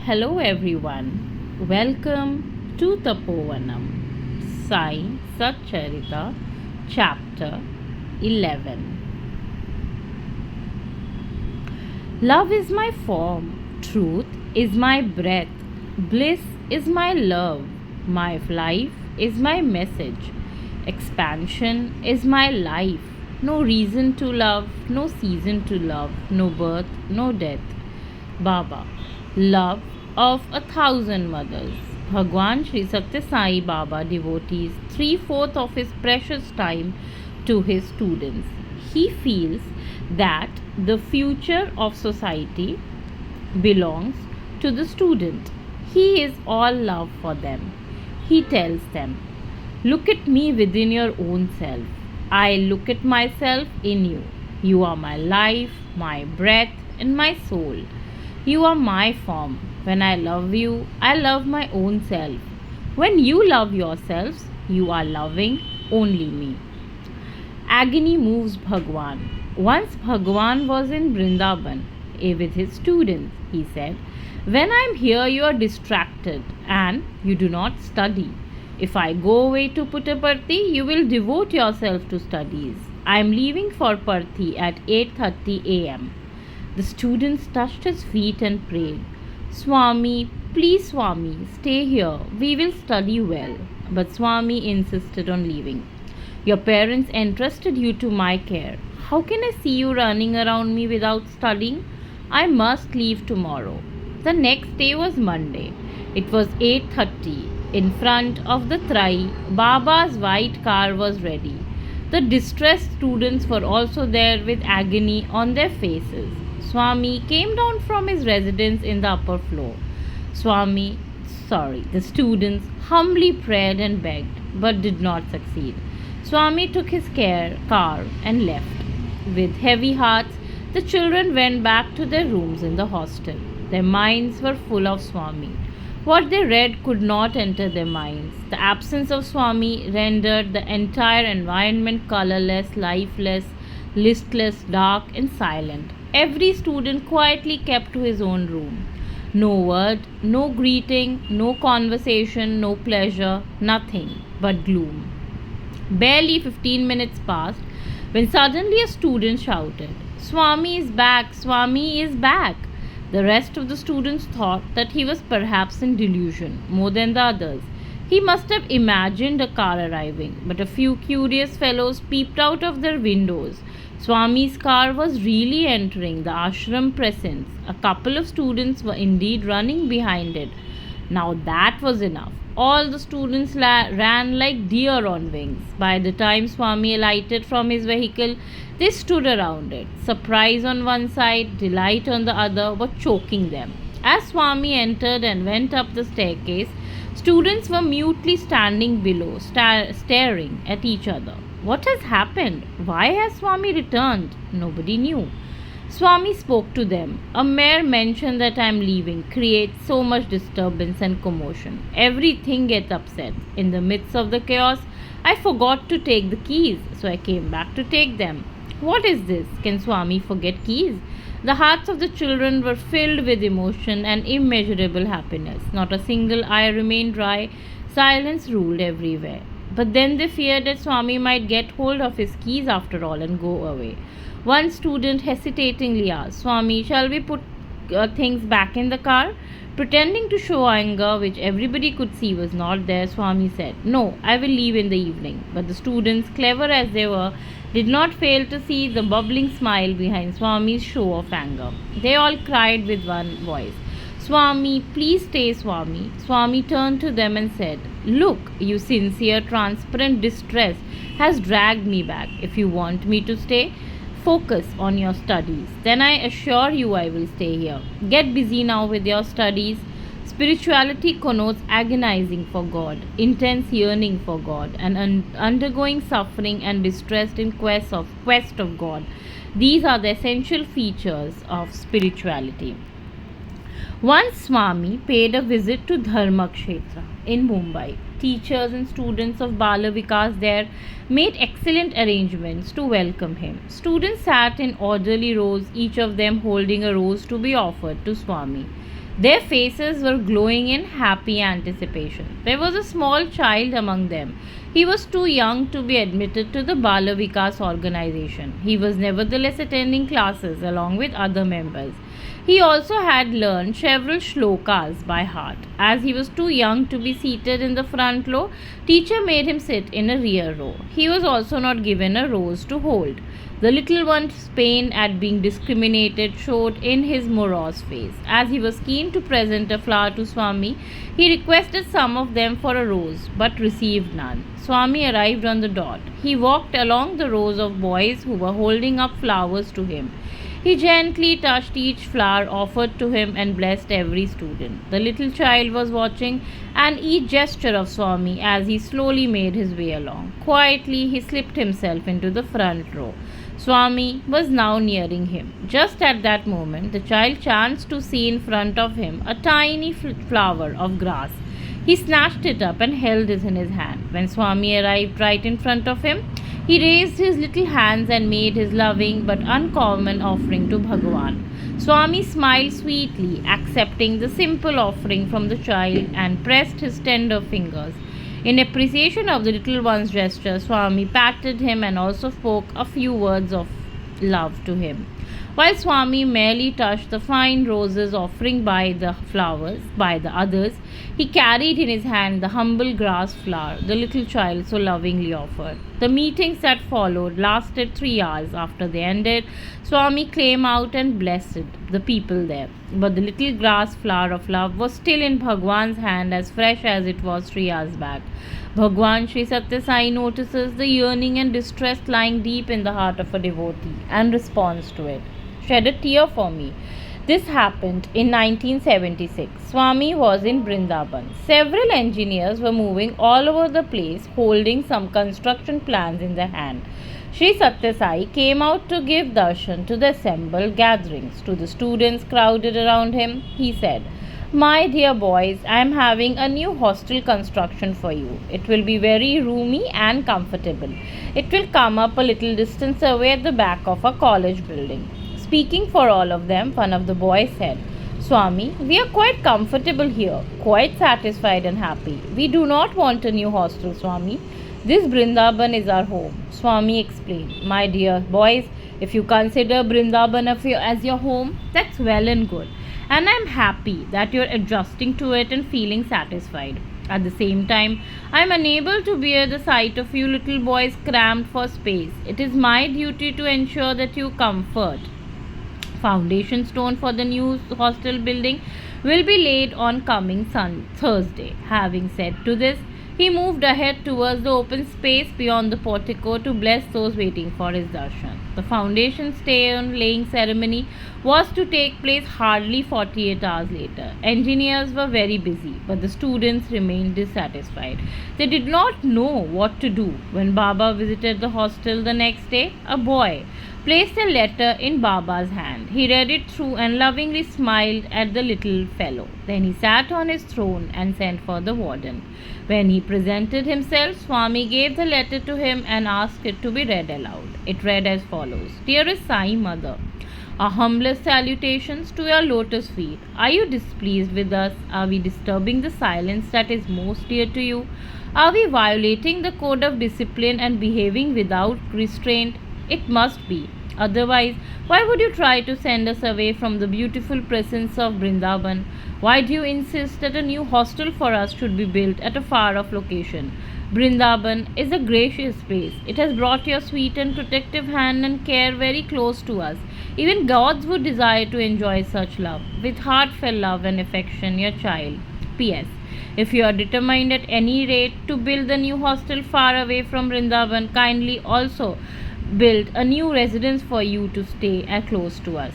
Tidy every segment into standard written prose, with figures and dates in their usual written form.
Hello everyone. Welcome to Tapovanam Chapter 11. Love is my form, truth is my breath, bliss is my love, my life is my message, expansion is my life, no reason to love, no season to love, no birth, no death. Baba, love of 1,000 mothers. Bhagwan Sri Sathya Sai Baba devotees 3/4 of his precious time to his students. He feels that the future of society belongs to the student. He is all love for them. He tells them, "Look at me within your own self. I look at myself in you. You are my life, my breath, and my soul. You are my form. When I love you, I love my own self. When you love yourselves, you are loving only me." Agony moves Bhagwan. Once Bhagwan was in Vrindavan with his students. He said, "When I am here, you are distracted and you do not study. If I go away to Puttaparthi, you will devote yourself to studies. I am leaving for Parthi at 8:30 a.m. The students touched his feet and prayed, "Swami, please Swami, stay here. We will study well." But Swami insisted on leaving. "Your parents entrusted you to my care. How can I see you running around me without studying? I must leave tomorrow." The next day was Monday. It was 8:30. In front of the Trai, Baba's white car was ready. The distressed students were also there with agony on their faces. Swami came down from his residence in the upper floor. The students humbly prayed and begged, but did not succeed. Swami took his car and left. With heavy hearts, the children went back to their rooms in the hostel. Their minds were full of Swami. What they read could not enter their minds. The absence of Swami rendered the entire environment colorless, lifeless, listless, dark, and silent. Every student quietly kept to his own room. No word, no greeting, no conversation, no pleasure, nothing but gloom. Barely 15 minutes passed when suddenly a student shouted, "Swami is back! Swami is back!" The rest of the students thought that he was perhaps in delusion more than the others. He must have imagined a car arriving, but a few curious fellows peeped out of their windows. Swami's car was really entering the ashram presence. A couple of students were indeed running behind it. Now that was enough. All the students ran like deer on wings. By the time Swami alighted from his vehicle, they stood around it. Surprise on one side, delight on the other were choking them. As Swami entered and went up the staircase, students were mutely standing below, staring at each other. What has happened? Why has Swami returned? Nobody knew. Swami spoke to them. "A mere mention that I am leaving creates so much disturbance and commotion. Everything gets upset. In the midst of the chaos, I forgot to take the keys, so I came back to take them." What is this? Can Swami forget keys? The hearts of the children were filled with emotion and immeasurable happiness. Not a single eye remained dry. Silence ruled everywhere. But then they feared that Swami might get hold of his keys after all and go away. One student hesitatingly asked, "Swami, shall we put things back in the car?" Pretending to show anger, which everybody could see was not there, Swami said, "No, I will leave in the evening." But the students, clever as they were, did not fail to see the bubbling smile behind Swami's show of anger. They all cried with one voice, "Swami, please stay, Swami." Swami turned to them and said, "Look, you sincere, transparent distress has dragged me back. If you want me to stay, focus on your studies. Then I assure you I will stay here. Get busy now with your studies." Spirituality connotes agonizing for God, intense yearning for God, and undergoing suffering and distress in quest of God. These are the essential features of spirituality. Once Swami paid a visit to Dharmakshetra in Mumbai. Teachers and students of Bala Vikas there made excellent arrangements to welcome him. Students sat in orderly rows, each of them holding a rose to be offered to Swami. Their faces were glowing in happy anticipation. There was a small child among them. He was too young to be admitted to the Bala Vikas organization. He was nevertheless attending classes along with other members. He also had learned several shlokas by heart. As he was too young to be seated in the front row, teacher made him sit in a rear row. He was also not given a rose to hold. The little one's pain at being discriminated showed in his morose face. As he was keen to present a flower to Swami, he requested some of them for a rose, but received none. Swami arrived on the dot. He walked along the rows of boys who were holding up flowers to him. He gently touched each flower offered to him and blessed every student. The little child was watching and each gesture of Swami as he slowly made his way along. Quietly, he slipped himself into the front row. Swami was now nearing him. Just at that moment, the child chanced to see in front of him a tiny flower of grass. He snatched it up and held it in his hand. When Swami arrived right in front of him, he raised his little hands and made his loving but uncommon offering to Bhagavan. Swami smiled sweetly, accepting the simple offering from the child and pressed his tender fingers. In appreciation of the little one's gesture, Swami patted him and also spoke a few words of love to him. While Swami merely touched the fine roses offering by the others, he carried in his hand the humble grass flower the little child so lovingly offered. The meetings that followed lasted 3 hours. After they ended, Swami came out and blessed the people there. But the little grass flower of love was still in Bhagwan's hand, as fresh as it was 3 hours back. Bhagwan Sri Sathya Sai notices the yearning and distress lying deep in the heart of a devotee and responds to it. Shed a tear for me. This happened in 1976. Swami was in Vrindavan. Several engineers were moving all over the place holding some construction plans in their hand. Sri Sathya Sai came out to give darshan to the assembled gatherings. To the students crowded around him, he said, "My dear boys, I am having a new hostel construction for you. It will be very roomy and comfortable. It will come up a little distance away at the back of a college building." Speaking for all of them, one of the boys said, "Swami, we are quite comfortable here, quite satisfied and happy. We do not want a new hostel, Swami. This Vrindavan is our home." Swami explained, "My dear boys, if you consider Vrindavan as your home, that's well and good. And I am happy that you are adjusting to it and feeling satisfied. At the same time, I am unable to bear the sight of you little boys crammed for space. It is my duty to ensure that you comfort. Foundation stone for the new hostel building will be laid on coming Thursday." Having said to this, he moved ahead towards the open space beyond the portico to bless those waiting for his darshan. The foundation stone laying ceremony was to take place hardly 48 hours later. Engineers were very busy, but the students remained dissatisfied. They did not know what to do. When Baba visited the hostel the next day, a boy placed a letter in Baba's hand. He read it through and lovingly smiled at the little fellow. Then he sat on his throne and sent for the warden. When he presented himself, Swami gave the letter to him and asked it to be read aloud. It read as follows: "Dearest Sai Mother, our humblest salutations to your lotus feet. Are you displeased with us? Are we disturbing the silence that is most dear to you? Are we violating the code of discipline and behaving without restraint? It must be. Otherwise, why would you try to send us away from the beautiful presence of Vrindavan? Why do you insist that a new hostel for us should be built at a far off location? Vrindavan is a gracious place. It has brought your sweet and protective hand and care very close to us. Even gods would desire to enjoy such love. With heartfelt love and affection, your child. P.S. If you are determined at any rate to build the new hostel far away from Vrindavan, kindly also build a new residence for you to stay close to us."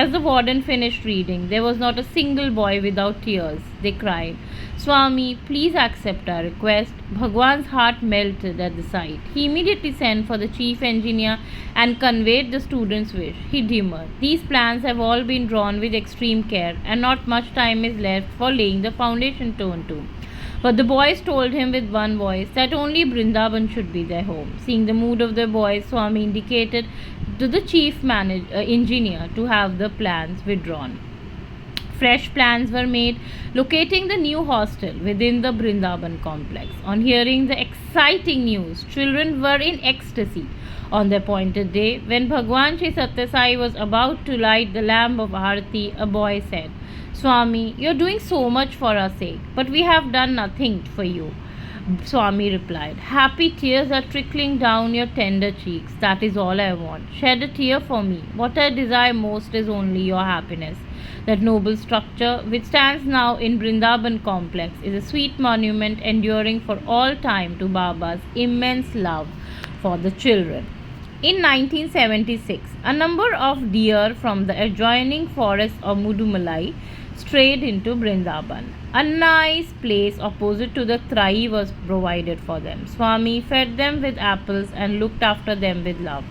As the warden finished reading, there was not a single boy without tears. They cried, "Swami, please accept our request." Bhagwan's heart melted at the sight. He immediately sent for the chief engineer and conveyed the student's wish. He demurred. These plans have all been drawn with extreme care and not much time is left for laying the foundation stone too. But the boys told him with one voice that only Vrindavan should be their home. Seeing the mood of the boys, Swami indicated to the chief engineer to have the plans withdrawn. Fresh plans were made locating the new hostel within the Brindaban complex. On hearing the exciting news, children were in ecstasy. On the appointed day, when Bhagwan Sri Sathya Sai was about to light the lamp of Aarti, a boy said, Swami, you're doing so much for our sake, but we have done nothing for you. Swami replied, Happy tears are trickling down your tender cheeks. That is all I want. Shed a tear for me. What I desire most is only your happiness. That noble structure, which stands now in Brindaban complex, is a sweet monument enduring for all time to Baba's immense love for the children. In 1976, a number of deer from the adjoining forest of Mudumalai strayed into Brindaban. A nice place opposite to the Trai was provided for them. Swami fed them with apples and looked after them with love.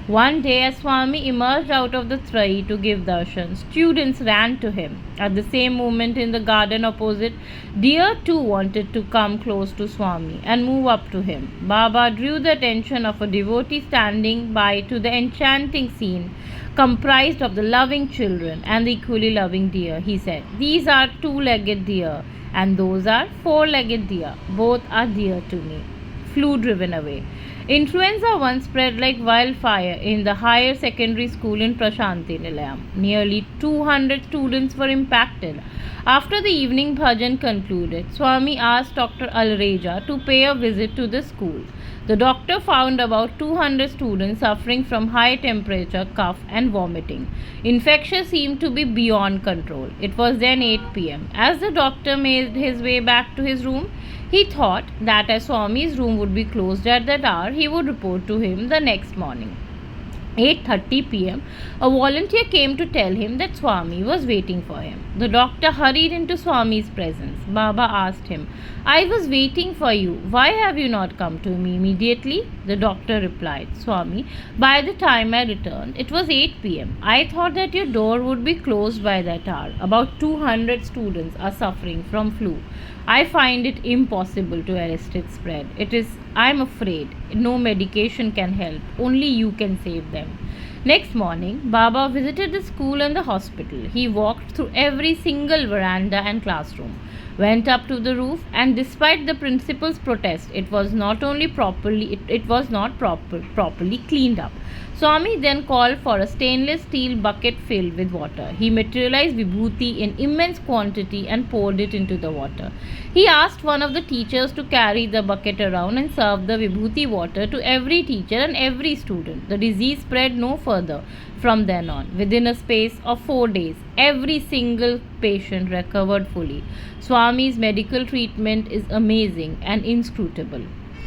One day, as Swami emerged out of the Trai to give darshan, students ran to him. At the same moment, in the garden opposite, deer too wanted to come close to Swami and move up to him. Baba drew the attention of a devotee standing by to the enchanting scene comprised of the loving children and the equally loving deer. He said, These are two-legged deer and those are four-legged deer. Both are dear to me. Flew driven away. Influenza once spread like wildfire in the higher secondary school in Prashanti Nilayam. Nearly 200 students were impacted. After the evening bhajan concluded, Swami asked Dr. Alreja to pay a visit to the school. The doctor found about 200 students suffering from high temperature, cough and vomiting. Infection seemed to be beyond control. It was then 8 p.m. As the doctor made his way back to his room, he thought that as Swami's room would be closed at that hour, he would report to him the next morning. 8:30 p.m., a volunteer came to tell him that Swami was waiting for him. The doctor hurried into Swami's presence. Baba asked him, I was waiting for you. Why have you not come to me immediately? The doctor replied, Swami, by the time I returned, it was 8 p.m. I thought that your door would be closed by that hour. About 200 students are suffering from flu. I find it impossible to arrest its spread. I'm afraid no medication can help. Only you can save them. Next morning, Baba visited the school and the hospital. He walked through every single veranda and classroom, went up to the roof, and despite the principal's protest, it was not properly cleaned up. Swami then called for a stainless steel bucket filled with water. He materialized vibhuti in immense quantity and poured it into the water. He asked one of the teachers to carry the bucket around and serve the vibhuti water to every teacher and every student. The disease spread no further from then on. Within a space of 4 days, every single patient recovered fully. Swami's medical treatment is amazing and inscrutable.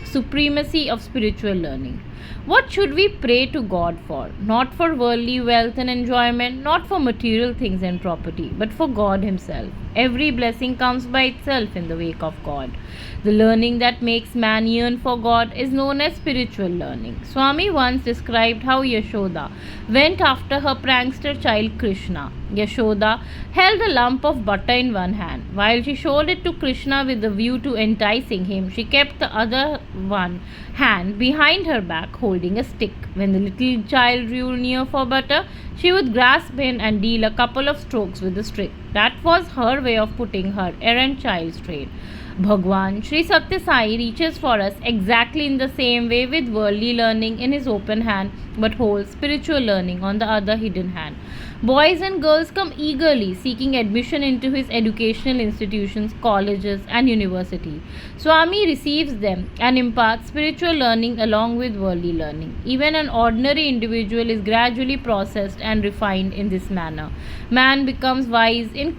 Supremacy of spiritual learning. What should we pray to God for? Not for worldly wealth and enjoyment, not for material things and property, but for God Himself. Every blessing comes by itself in the wake of God. The learning that makes man yearn for God is known as spiritual learning. Swami once described how Yashoda went after her prankster child Krishna. Yashoda held a lump of butter in one hand. While she showed it to Krishna with the view to enticing him, she kept the other one hand behind her back holding a stick. When the little child drew near for butter, she would grasp in and deal a couple of strokes with the stick. That was her way of putting her errant child straight. Bhagwan Sri Sathya Sai reaches for us exactly in the same way with worldly learning in his open hand but holds spiritual learning on the other hidden hand. Boys and girls come eagerly seeking admission into his educational institutions, colleges and university. Swami receives them and imparts spiritual learning along with worldly learning. Even an ordinary individual is gradually processed and refined in this manner. Man becomes wise in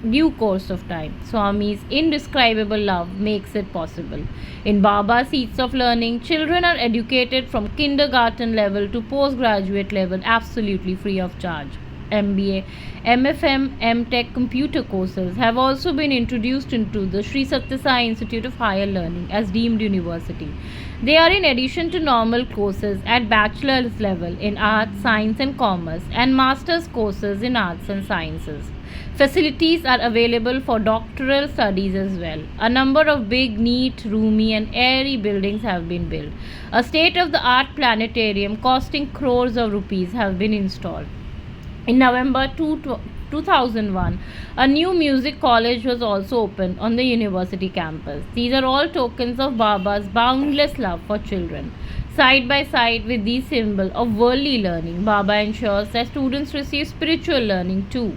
due course of time. Swami's indescribable love makes it possible. In Baba's seats of learning, children are educated from kindergarten level to postgraduate level absolutely free of charge. MBA, MFM, MTech computer courses have also been introduced into the Sri Sathya Sai Institute of Higher Learning as deemed university. They are in addition to normal courses at bachelor's level in arts, science and commerce and master's courses in arts and sciences. Facilities are available for doctoral studies as well. A number of big, neat, roomy and airy buildings have been built. A state-of-the-art planetarium costing crores of rupees have been installed. In November 2001, a new music college was also opened on the university campus. These are all tokens of Baba's boundless love for children. Side by side with these symbols of worldly learning, Baba ensures that students receive spiritual learning too.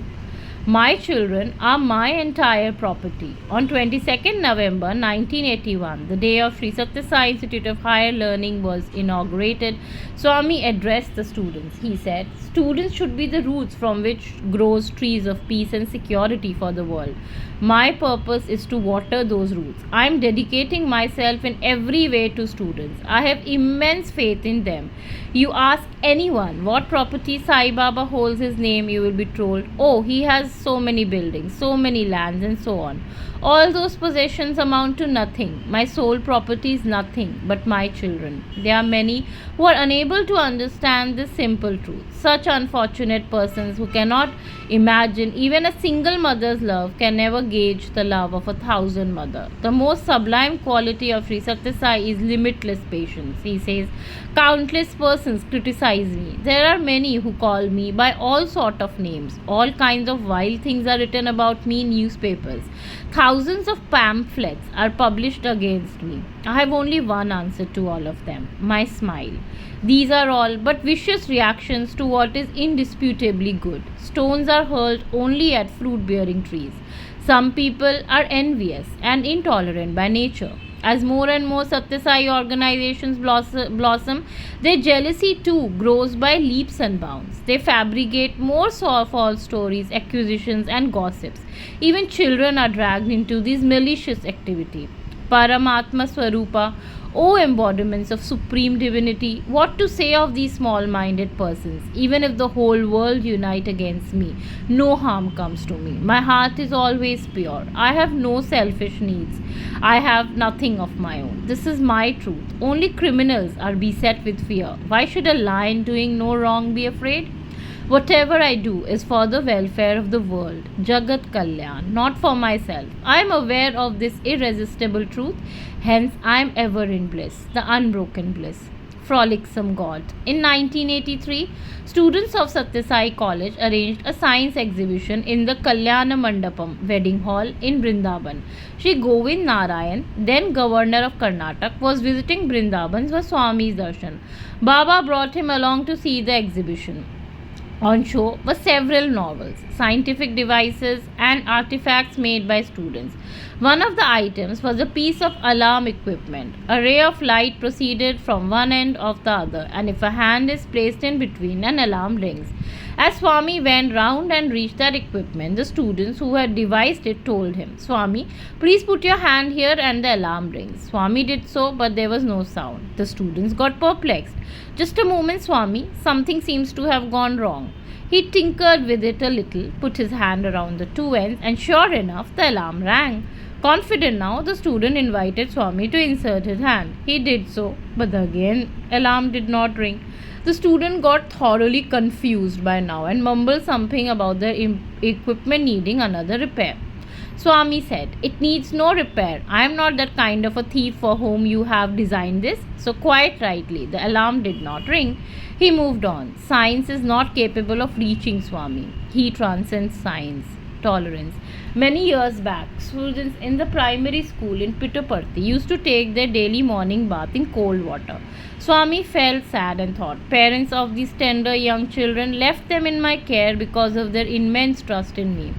My children are my entire property. On 22nd November 1981, the day of Sri Sathya Sai Institute of Higher Learning was inaugurated, Swami addressed the students. He said, "Students should be the roots from which grows trees of peace and security for the world. My purpose is to water those roots. I am dedicating myself in every way to students. I have immense faith in them. You ask anyone what property Sai Baba holds his name, you will be told, oh, he has so many buildings, so many lands, and so on. All those possessions amount to nothing. My sole property is nothing but my children. There are many who are unable to understand this simple truth. Such unfortunate persons who cannot imagine even a single mother's love can never gauge the love of 1,000 mothers. The most sublime quality of Sri Sathya Sai is limitless patience. He says, countless persons criticize me. There are many who call me by all sort of names. All kinds of vile things are written about me in newspapers. Thousands of pamphlets are published against me. I have only one answer to all of them: my smile. These are all but vicious reactions to what is indisputably good. Stones are hurled only at fruit-bearing trees. Some people are envious and intolerant by nature. As more and more Sathya Sai organizations blossom, their jealousy too grows by leaps and bounds. They fabricate more false stories, accusations, and gossips. Even children are dragged into this malicious activity. Paramatma Swarupa, O embodiments of supreme divinity, what to say of these small-minded persons? Even if the whole world unite against me, no harm comes to me. My heart is always pure. I have no selfish needs. I have nothing of my own. This is my truth. Only criminals are beset with fear. Why should a lion doing no wrong be afraid? Whatever I do is for the welfare of the world, Jagat Kalyan, not for myself. I am aware of this irresistible truth, hence I am ever in bliss, the unbroken bliss. Frolicsome God. In 1983, students of Sathya Sai College arranged a science exhibition in the Kalyana Mandapam wedding hall in Vrindavan. Shri Govind Narayan, then governor of Karnataka, was visiting Vrindavan for Swami's darshan. Baba brought him along to see the exhibition. On show were several novels, scientific devices, and artifacts made by students. One of the items was a piece of alarm equipment. A ray of light proceeded from one end of the other, and if a hand is placed in between, an alarm rings. As Swami went round and reached that equipment, the students who had devised it told him, Swami, please put your hand here and the alarm rings. Swami did so, but there was no sound. The students got perplexed. Just a moment, Swami, something seems to have gone wrong. He tinkered with it a little, put his hand around the two ends, and sure enough, the alarm rang. Confident now, the student invited Swami to insert his hand. He did so, but the again alarm did not ring. The student got thoroughly confused by now and mumbled something about the equipment needing another repair. Swami said, it needs no repair. I am not that kind of a thief for whom you have designed this. So quite rightly, the alarm did not ring. He moved on. Science is not capable of reaching Swami. He transcends science. Tolerance. Many years back, students in the primary school in Puttaparthi used to take their daily morning bath in cold water. Swami felt sad and thought, parents of these tender young children left them in my care because of their immense trust in me.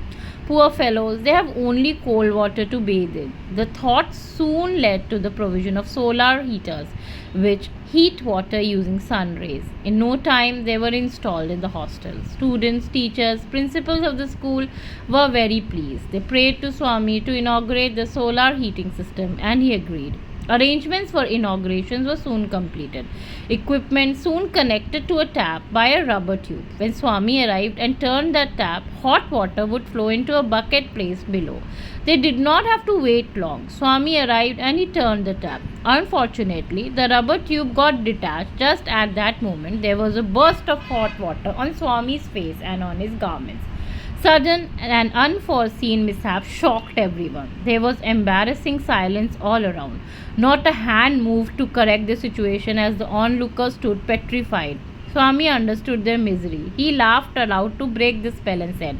Poor fellows, they have only cold water to bathe in. The thought soon led to the provision of solar heaters, which heat water using sun rays. In no time, they were installed in the hostels. Students, teachers, principals of the school were very pleased. They prayed to Swami to inaugurate the solar heating system, and he agreed. Arrangements for inaugurations were soon completed. Equipment soon connected to a tap by a rubber tube. When Swami arrived and turned that tap, hot water would flow into a bucket placed below. They did not have to wait long. Swami arrived and he turned the tap. Unfortunately, the rubber tube got detached. Just at that moment, there was a burst of hot water on Swami's face and on his garments. Sudden and unforeseen mishap shocked everyone. There was embarrassing silence all around. Not a hand moved to correct the situation as the onlookers stood petrified. Swami understood their misery. He laughed aloud to break the spell and said,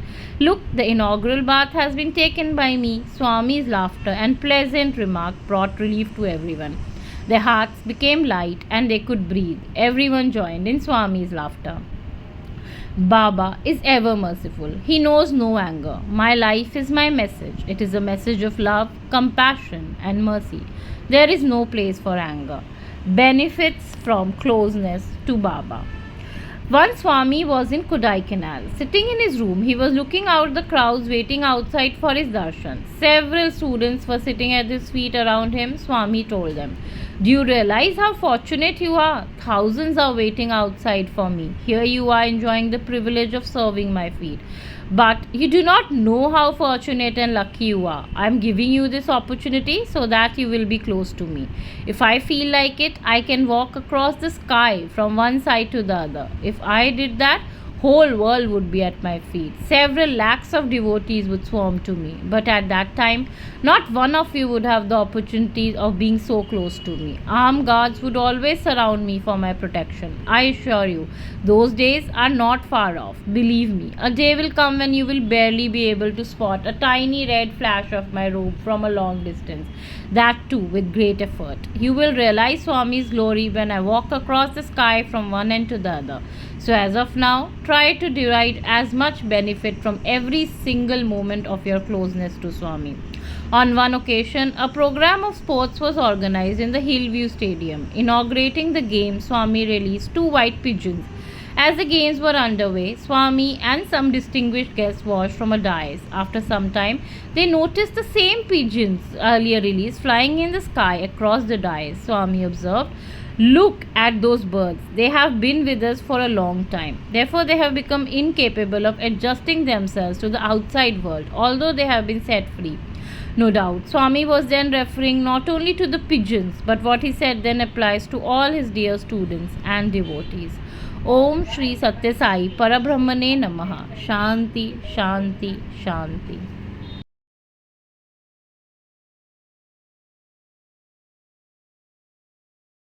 "Look, the inaugural bath has been taken by me." Swami's laughter and pleasant remark brought relief to everyone. Their hearts became light and they could breathe. Everyone joined in Swami's laughter. Baba is ever merciful. He knows no anger. My life is my message. It is a message of love, compassion, and mercy. There is no place for anger. Benefits from closeness to Baba. Once Swami was in Kodai Canal. Sitting in his room, he was looking out the crowds waiting outside for his darshan. Several students were sitting at his feet around him. Swami told them, "Do you realize how fortunate you are? Thousands are waiting outside for me. Here you are enjoying the privilege of serving my feet. But you do not know how fortunate and lucky you are. I am giving you this opportunity so that you will be close to me. If I feel like it, I can walk across the sky from one side to the other. If I did that, whole world would be at my feet. Several lakhs of devotees would swarm to me. But at that time, not one of you would have the opportunity of being so close to me. Armed guards would always surround me for my protection. I assure you, those days are not far off. Believe me, a day will come when you will barely be able to spot a tiny red flash of my robe from a long distance. That too with great effort. You will realize Swami's glory when I walk across the sky from one end to the other. So as of now, try to derive as much benefit from every single moment of your closeness to Swami." On one occasion, a program of sports was organized in the Hillview Stadium. Inaugurating the game, Swami released 2 white pigeons. As the games were underway, Swami and some distinguished guests watched from a dais. After some time, they noticed the same pigeons earlier released flying in the sky across the dais. Swami observed, "Look at those birds. They have been with us for a long time. Therefore, they have become incapable of adjusting themselves to the outside world, although they have been set free." No doubt, Swami was then referring not only to the pigeons, but what he said then applies to all his dear students and devotees. Om Shri Sathya Sai Parabrahmane Namaha. Shanti, Shanti, Shanti.